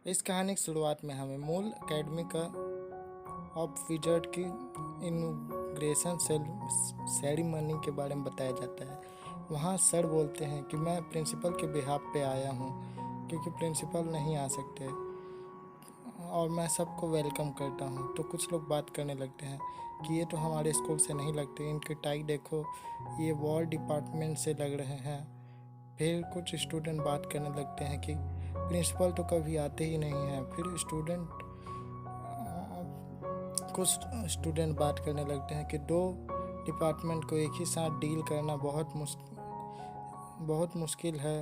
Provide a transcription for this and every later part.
इस कहानी की शुरुआत में हमें मूल एकेडमी का ऑफ विजर्ड की इनॉग्रेशन सेरेमनी के बारे में बताया जाता है। वहाँ सर बोलते हैं कि मैं प्रिंसिपल के बिहाफ पे आया हूँ क्योंकि प्रिंसिपल नहीं आ सकते और मैं सबको वेलकम करता हूँ। तो कुछ लोग बात करने लगते हैं कि ये तो हमारे स्कूल से नहीं लगते, इनकी टाई देखो, ये वॉर डिपार्टमेंट से लग रहे हैं। फिर कुछ स्टूडेंट बात करने लगते हैं कि प्रिंसिपल तो कभी आते ही नहीं हैं। फिर कुछ स्टूडेंट बात करने लगते हैं कि दो डिपार्टमेंट को एक ही साथ डील करना बहुत मुश्किल है।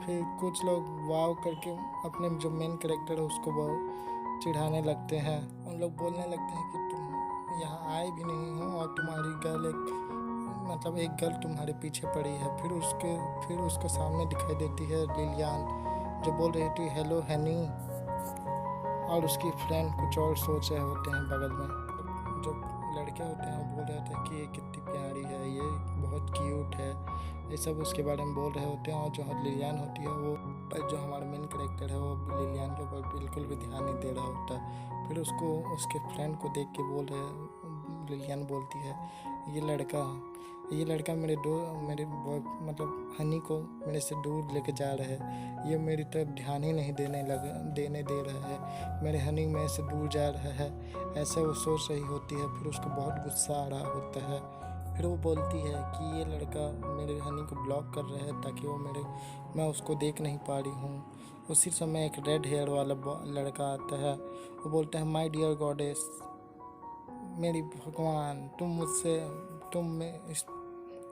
फिर कुछ लोग वाव करके अपने जो मेन कैरेक्टर है उसको बहुत चिढ़ाने लगते हैं। उन लोग बोलने लगते हैं कि तुम यहाँ आए भी नहीं हो और तुम्हारी गर्ल एक गर्ल तुम्हारे पीछे पड़ी है। फिर उसको सामने दिखाई देती है लिलियान, जो बोल रही थी हेलो हनी, और उसकी फ्रेंड कुछ और सोच रहे होते हैं बगल में। जो लड़के होते हैं वो बोल रहे थे कि ये कितनी प्यारी है, ये बहुत क्यूट है, ये सब उसके बारे में बोल रहे होते हैं। और जो लिलियान होती है वो, जो हमारा मेन कैरेक्टर है, वो लिलियान के ऊपर बिल्कुल भी ध्यान नहीं दे रहा होता। फिर उसको उसके फ्रेंड को देख के लिलियान बोलती है ये लड़का हनी को मेरे से दूर लेके जा रहा है, ये मेरी तरफ ध्यान ही नहीं देने दे रहा है, मेरे हनी मेरे से दूर जा रहा है, ऐसा वो सोच रही होती है। फिर उसको बहुत गुस्सा आ रहा होता है। फिर वो बोलती है कि ये लड़का मेरे हनी को ब्लॉक कर रहा है ताकि मैं उसको देख नहीं पा रही हूँ। उसी समय एक रेड हेयर वाला लड़का आता है। वो बोलता है माय डियर गॉडेस, मेरी भगवान,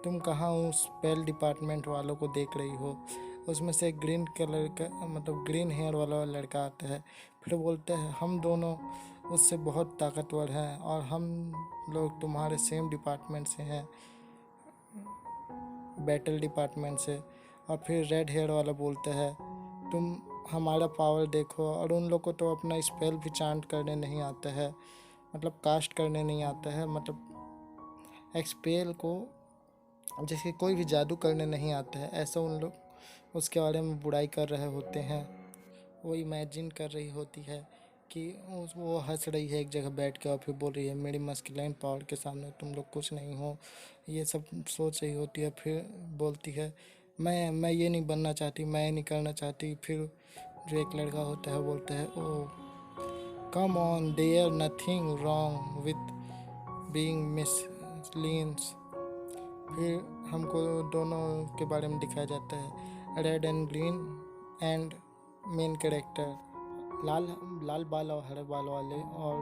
तुम कहाँ उस स्पेल डिपार्टमेंट वालों को देख रही हो। उसमें से ग्रीन कलर का ग्रीन हेयर वाला लड़का आता है। फिर बोलता है हम दोनों उससे बहुत ताकतवर हैं और हम लोग तुम्हारे सेम डिपार्टमेंट से हैं, बैटल डिपार्टमेंट से। और फिर रेड हेयर वाला बोलता है तुम हमारा पावर देखो। और उन लोग को तो अपना स्पेल भी चांट करने नहीं आता है, कास्ट करने नहीं आता है, एक्सपेल को जैसे कोई भी जादू करने नहीं आता है, ऐसा उन लोग उसके बारे में बुराई कर रहे होते हैं। वो इमेजिन कर रही होती है कि वो हंस रही है एक जगह बैठ के और फिर बोल रही है मेरी मस्कुलाइन पावर के सामने तुम लोग कुछ नहीं हो, ये सब सोच रही होती है। फिर बोलती है मैं ये नहीं बनना चाहती, मैं ये नहीं करना चाहती। फिर जो एक लड़का होता है बोलता है oh come on, there nothing wrong with being miss leans. फिर हमको दोनों के बारे में दिखाया जाता है, red and green and main character, लाल लाल बाल और हरे बाल वाले, और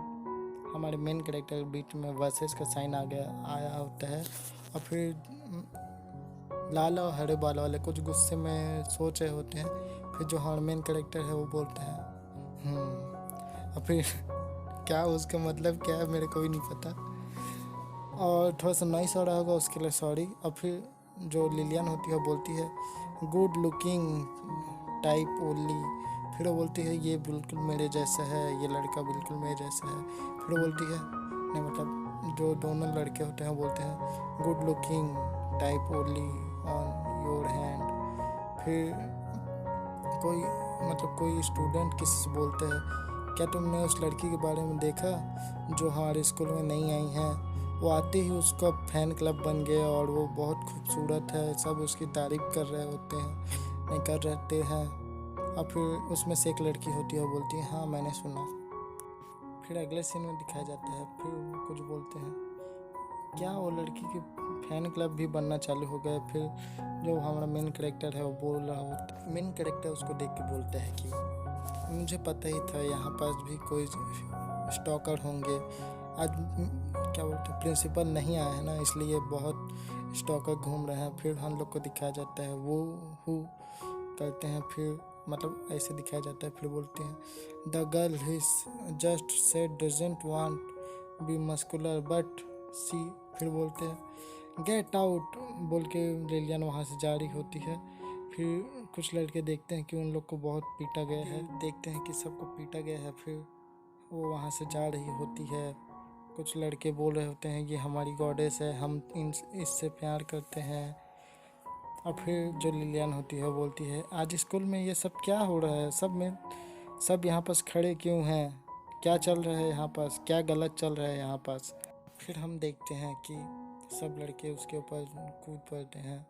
हमारे मेन कैरेक्टर के बीच में वर्सेस का साइन आया होता है। और फिर लाल और हरे बाल वाले कुछ गुस्से में सोच रहे होते हैं। फिर जो हमारा मेन कैरेक्टर है वो बोलता है और फिर क्या उसका मतलब क्या है मेरे को भी नहीं पता, और थोड़ा सा नॉइस हो रहा होगा उसके लिए सॉरी। और फिर जो लिलियन होती है वो बोलती है गुड लुकिंग टाइप ओनली। फिर वो बोलती है ये बिल्कुल मेरे जैसा है, ये लड़का बिल्कुल मेरे जैसा है। फिर वो बोलती है नहीं, जो दोनों लड़के होते हैं बोलते हैं good looking type only on your hand. फिर कोई स्टूडेंट किसी से बोलता है क्या तुमने उस लड़की के बारे में देखा जो हमारे स्कूल में नहीं आई है, वो आते ही उसका फैन क्लब बन गया और वो बहुत खूबसूरत है, सब उसकी तारीफ कर रहे होते हैं, नहीं कर रहते हैं। और फिर उसमें से एक लड़की होती है, वो बोलती है हाँ मैंने सुना। फिर अगले सीन में दिखाया जाता है, फिर कुछ बोलते हैं क्या वो लड़की के फैन क्लब भी बनना चालू हो गए। फिर जो हमारा मेन कैरेक्टर है वो बोल रहा होता है, मेन कैरेक्टर उसको देख के बोलता है कि मुझे पता ही था यहाँ पास भी कोई स्टॉकर होंगे, आज क्या बोलते हैं प्रिंसिपल नहीं आया है ना, इसलिए बहुत स्टॉकर घूम रहे हैं। फिर हम लोग को दिखाया जाता है वो हु करते हैं, फिर ऐसे दिखाया जाता है। फिर बोलते हैं the girl his just said doesn't want be muscular but see. फिर बोलते हैं गेट आउट बोल के लिलियन वहाँ से जा रही होती है। फिर कुछ लड़के देखते हैं कि उन लोग को बहुत पीटा गया है, देखते हैं कि सबको पीटा गया है। फिर वो वहाँ से जा रही होती है। कुछ लड़के बोल रहे होते हैं ये हमारी गॉडेस है, हम इससे प्यार करते हैं। और फिर जो लिलियन होती है वो बोलती है आज स्कूल में ये सब क्या हो रहा है, सब में सब यहाँ पास खड़े क्यों हैं, क्या चल रहा है यहाँ पास, क्या गलत चल रहा है यहाँ पास। फिर हम देखते हैं कि सब लड़के उसके ऊपर कूद पड़ते हैं,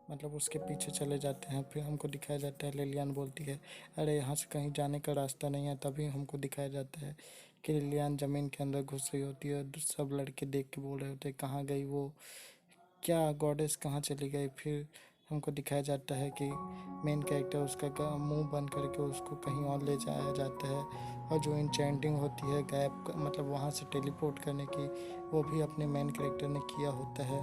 मतलब उसके पीछे चले जाते हैं। फिर हमको दिखाया जाता है, लिलियान बोलती है अरे यहाँ से कहीं जाने का रास्ता नहीं है। तभी हमको दिखाया जाता है कि लिलियान ज़मीन के अंदर घुस रही होती है। सब लड़के देख के बोल रहे होते हैं कहाँ गई वो, क्या गॉडेस कहाँ चली गई। फिर हमको दिखाया जाता है कि मेन कैरेक्टर उसका मुंह बंद करके उसको कहीं और ले जाया जाता है, और जो इंचेंटिंग होती है गैप मतलब वहाँ से टेलीपोर्ट करने की, वो भी अपने मेन कैरेक्टर ने किया होता है।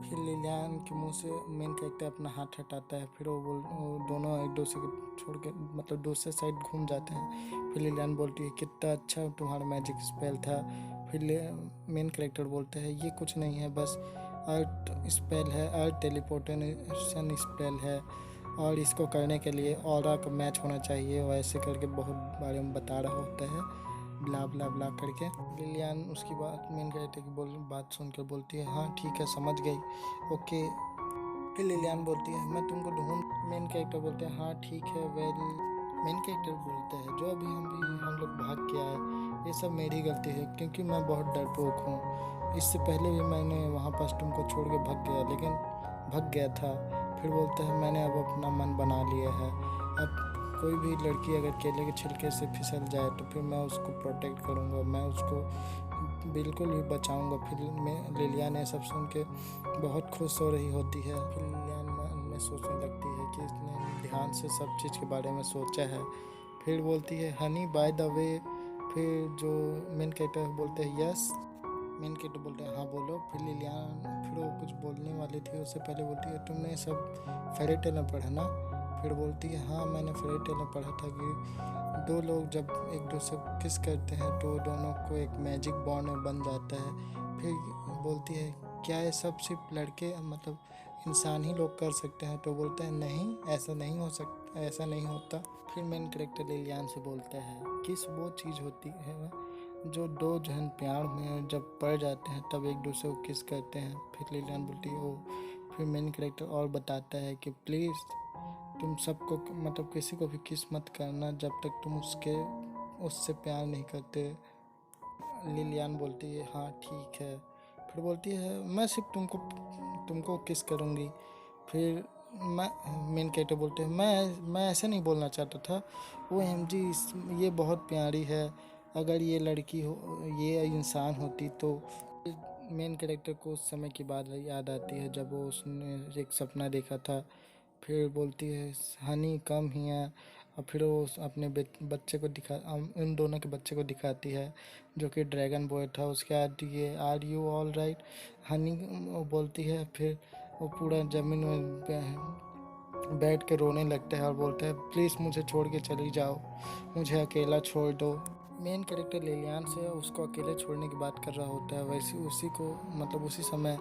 फिर लिलियान के मुंह से मेन कैरेक्टर अपना हाथ हटाता है। फिर वो दोनों एक दूसरे को छोड़ के मतलब दूसरे साइड घूम जाते हैं। फिर लिलियान बोलती है कितना अच्छा तुम्हारा मैजिक स्पेल था। फिर मेन कैरेक्टर बोलता है ये कुछ नहीं है, बस अर्थ स्पेल है, अर्थ टेलीपोर्टेशन स्पेल है, और इसको करने के लिए ऑरा का मैच होना चाहिए। वैसे करके बहुत बारे में बता रहा होता है, ब्ला ब्ला ब्ला करके। लिलियान उसकी बात मेन कैरेक्टर की बात सुनकर बोलती है हाँ ठीक है समझ गई, ओके। फिर लिलियान बोलती है मैं तुमको ढूंढ। मेन कैरेक्टर बोलते हैं हाँ ठीक है वेल। मेन कैरेक्टर बोलता है जो अभी हम लोग भाग के आए ये सब मेरी गलती है, क्योंकि मैं बहुत डरपोक हूँ। इससे पहले भी मैंने वहाँ पास तुमको छोड़ के भाग गया था। फिर बोलता है मैंने अब अपना मन बना लिया है, अब कोई भी लड़की अगर केले के छिलके से फिसल जाए तो फिर मैं उसको प्रोटेक्ट करूँगा, मैं उसको बिल्कुल भी बचाऊँगा। फिर लिलियान ये सब सुन के बहुत खुश हो रही होती है। फिर लिलियान मन में सोचने लगती है कि इसने ध्यान से सब चीज़ के बारे में सोचा है। फिर बोलती है हनी बाय द वे। फिर जो मेन कैरेक्टर बोलते हैं यस। मेन कैरेक्टर बोलते हैं हाँ बोलो। फिर लिलियान फिर वो कुछ बोलने वाली थी, उससे पहले बोलती है तुमने सब फेरी टेल में पढ़ा ना। फिर बोलती है हाँ मैंने फेरी टेल में पढ़ा था कि दो लोग जब एक दूसरे को किस करते हैं तो दोनों को एक मैजिक बॉन्ड में बन जाता है। फिर बोलती है क्या ये सब सिर्फ लड़के मतलब इंसान ही लोग कर सकते हैं, तो बोलते हैं नहीं ऐसा नहीं हो सकता, ऐसा नहीं होता। फिर मेन कैरेक्टर लिलियान से बोलता है किस वो चीज़ होती है जो दो जन प्यार में जब पड़ जाते हैं तब एक दूसरे को किस करते हैं। फिर लिलियान बोलती है ओ। फिर मेन कैरेक्टर और बताता है कि प्लीज़ तुम सबको मतलब किसी को भी किस मत करना जब तक तुम उससे प्यार नहीं करते। लिलियान बोलती है हाँ ठीक है। फिर बोलती है मैं सिर्फ तुमको किस करूँगी। फिर मैं मेन कैरेक्टर बोलते हैं मैं ऐसे नहीं बोलना चाहता था, वो एमजी ये बहुत प्यारी है, अगर ये लड़की हो ये इंसान होती तो। मेन कैरेक्टर को उस समय की बात याद आती है जब वो उसने एक सपना देखा था। फिर बोलती है हनी कम ही है। और फिर वो अपने बच्चे को उन दोनों के बच्चे को दिखाती है जो कि ड्रैगन बॉय था। उसके बाद ये are you all right honey वो बोलती है। फिर वो पूरा ज़मीन में बैठ के रोने लगता है और बोलता है प्लीज़ मुझे छोड़ के चली जाओ, मुझे अकेला छोड़ दो। मेन कैरेक्टर लिलियान से उसको अकेले छोड़ने की बात कर रहा होता है, वैसे उसी को मतलब उसी समय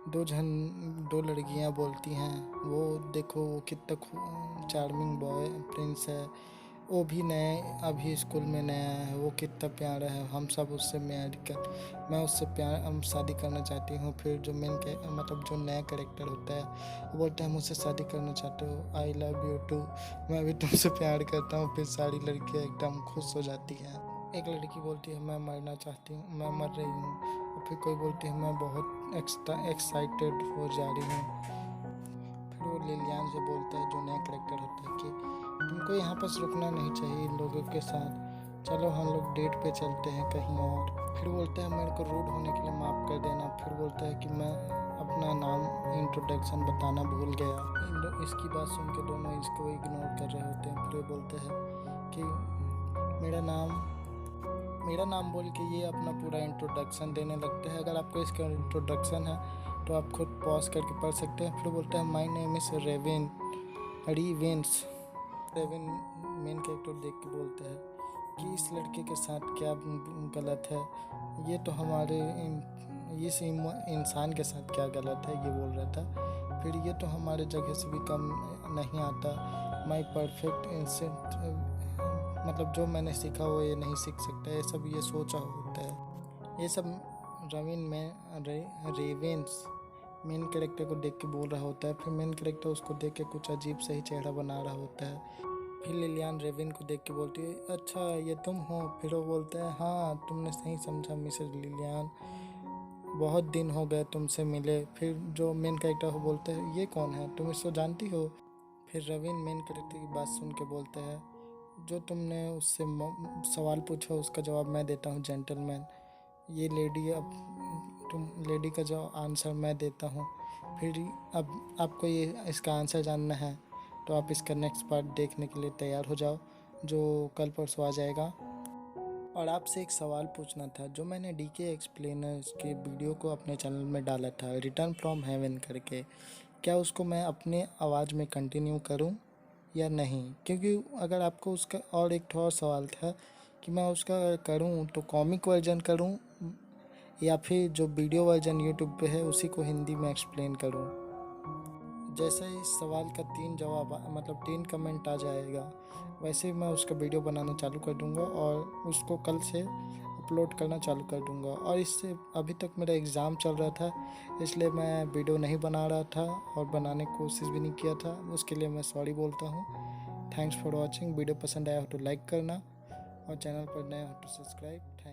दो लड़कियां बोलती हैं वो देखो वो कितना चार्मिंग बॉय प्रिंस है, वो भी अभी स्कूल में नया है, वो कितना प्यारा है, हम सब उससे मैं उससे शादी करना चाहती हूँ। फिर जो मतलब जो नया कैरेक्टर होता है वो बोलता है मुझसे शादी करना चाहते हो, आई लव यू टू, मैं भी तुमसे प्यार करता हूँ। फिर सारी लड़कियाँ एकदम खुश हो जाती हैं। एक लड़की बोलती है मैं मरना चाहती हूँ, मैं मर रही हूँ। और फिर कोई बोलती है मैं बहुत एक्साइटेड हो जा रही हूँ। फिर वो लिलियान से बोलता है जो नया कैरेक्टर होता है कि तुमको यहाँ पास रुकना नहीं चाहिए इन लोगों के साथ, चलो हम लोग डेट पे चलते हैं कहीं और। फिर बोलता है मेरे को रूड होने के लिए माफ़ कर देना। फिर बोलता है कि मैं अपना नाम इंट्रोडक्शन बताना भूल गया। इसकी बात सुन के दोनों इसको इग्नोर कर रहे होते हैं। फिर बोलते हैं कि मेरा नाम बोल के ये अपना पूरा इंट्रोडक्शन देने लगता है। अगर आपको इसका इंट्रोडक्शन है तो आप खुद पॉज करके पढ़ सकते हैं। फिर बोलता है my name is Ravens. Raven main character देख के बोलता है कि इस लड़के के साथ क्या गलत है, ये तो इस इंसान के साथ क्या गलत है, ये बोल रहा था। फिर ये तो हमारे जगह से भी कम नहीं आता, माई परफेक्ट इंसेंट मतलब जो मैंने सीखा वो ये नहीं सीख सकता, ये सब ये सोचा होता है। ये सब रेवेंस मेन कैरेक्टर को देख के बोल रहा होता है। फिर मेन कैरेक्टर उसको देख के कुछ अजीब सही चेहरा बना रहा होता है। फिर लिलियान रेविन को देख के बोलती है, अच्छा ये तुम हो? फिर वो बोलते हैं, हाँ तुमने सही समझा मिसेस लिलियान, बहुत दिन हो गए तुमसे मिले। फिर जो मेन कैरेक्टर हो बोलते हैं, ये कौन है, तुम इसको जानती हो? फिर रवीन मेन कैरेक्टर की बात सुन के बोलते हैं, जो तुमने उससे सवाल पूछा उसका जवाब मैं देता हूँ जेंटलमैन। ये लेडी, अब तुम लेडी का जो आंसर मैं देता हूँ। फिर अब आपको ये इसका आंसर जानना है तो आप इसका नेक्स्ट पार्ट देखने के लिए तैयार हो जाओ, जो कल परसों आ जाएगा। और आपसे एक सवाल पूछना था, जो मैंने डीके एक्सप्लेनर्स के वीडियो को अपने चैनल में डाला था, रिटर्न फ्रॉम हेवन करके, क्या उसको मैं अपने आवाज़ में कंटिन्यू करूं या नहीं? क्योंकि अगर आपको उसका, और एक और सवाल था कि मैं उसका करूं तो कॉमिक वर्जन करूं या फिर जो वीडियो वर्जन यूट्यूब पे है उसी को हिंदी में एक्सप्लेन करूं। जैसे ही इस सवाल का 3 जवाब मतलब 3 कमेंट आ जाएगा, वैसे ही मैं उसका वीडियो बनाना चालू कर दूंगा और उसको कल से अपलोड करना चालू कर दूंगा। और इससे अभी तक मेरा एग्ज़ाम चल रहा था, इसलिए मैं वीडियो नहीं बना रहा था और बनाने की कोशिश भी नहीं किया था, उसके लिए मैं सॉरी बोलता हूँ। Thanks for watching. वीडियो पसंद आया हो तो लाइक करना और चैनल पर नया हो तो सब्सक्राइब। थैंक